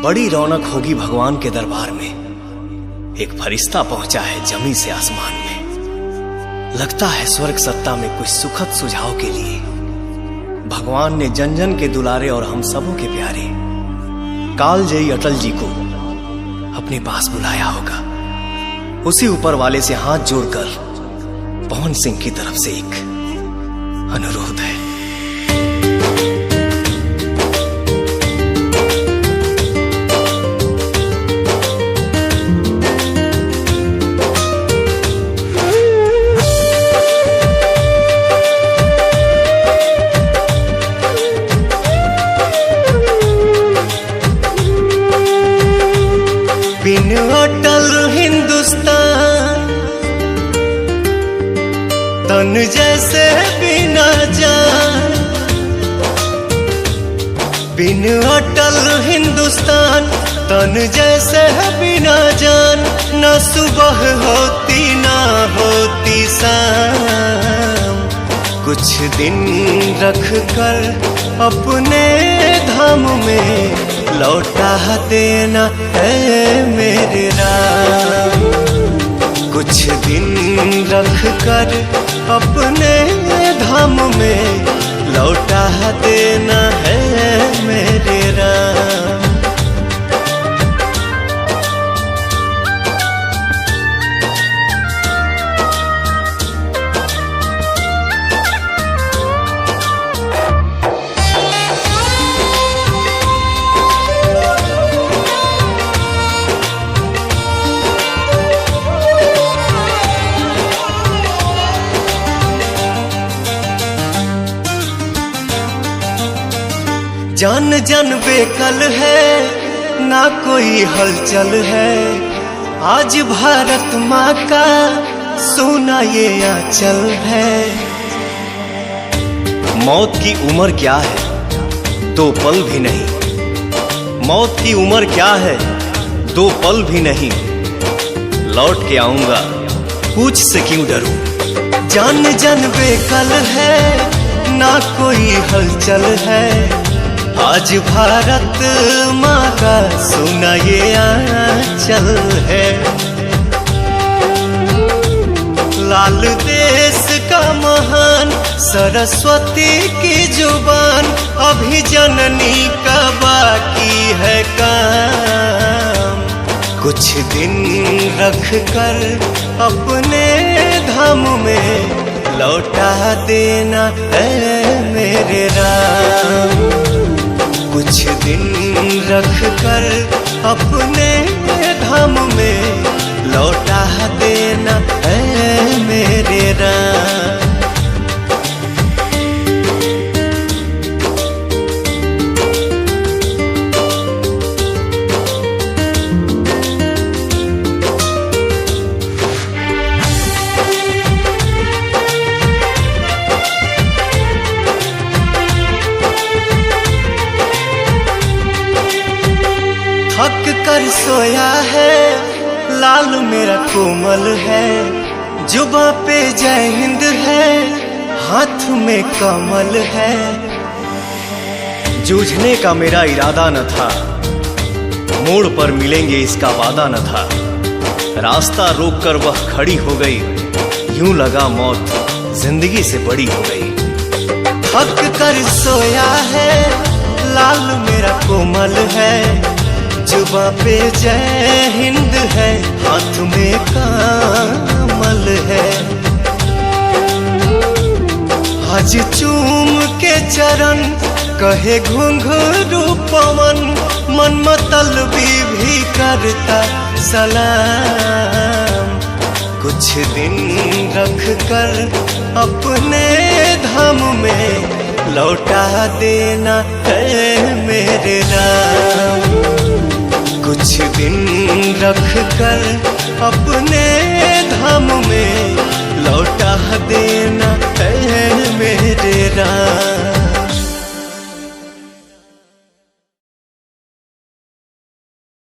बड़ी रौनक होगी भगवान के दरबार में। एक फरिश्ता पहुंचा है जमीन से आसमान में। लगता है स्वर्ग सत्ता में कुछ सुखद सुझाव के लिए भगवान ने जन जन के दुलारे और हम सबों के प्यारे कालजयी अटल जी को अपने पास बुलाया होगा। उसी ऊपर वाले से हाथ जोड़कर पवन सिंह की तरफ से एक अनुरोध है। बिन अटल हिंदुस्तान तन जैसे बिना जान। बिन अटल हिंदुस्तान तन जैसे बिना जान। न सुबह होती ना होती शाम। कुछ दिन रख कर अपने धाम में लौटा देना है मेरे राम। कुछ दिन रख कर अपने धाम में लौटा देना है मेरे राम। जान जन बेकल है ना कोई हलचल है। आज भारत माँ का सोना ये आंचल है। मौत की उम्र क्या है 2 पल भी नहीं। मौत की उम्र क्या है 2 पल भी नहीं। लौट के आऊंगा पूछ से क्यों डरूं। जान जन बेकल है ना कोई हलचल है। आज भारत माँ का सोना ये आंचल है। लाल देश का महान सरस्वती की जुबान। अभी जननी का बाकी है काम। कुछ दिन रख कर अपने धाम में लौटा देना है मेरे राम। कुछ दिन रख कर अपने धाम में लौटा देना है मेरे राम। थक कर सोया है लाल मेरा कोमल है। जुबां पे जय हिंद है हाथ में कमल है। जूझने का मेरा इरादा न था। मोड़ पर मिलेंगे इसका वादा न था। रास्ता रोक कर वह खड़ी हो गई। यूं लगा मौत जिंदगी से बड़ी हो गई। थक कर सोया है लाल मेरा कोमल है। जुबां पे जय हिंद है हाथ में कमल है। आज चूम के चरण कहे घुंघरू पवन। मन मतलबी भी करता सलाम। कुछ दिन रख कर अपने धाम में लौटा देना है मेरे राम। कुछ दिन रख कर अपने धाम में लौटा देना है मेरे राम।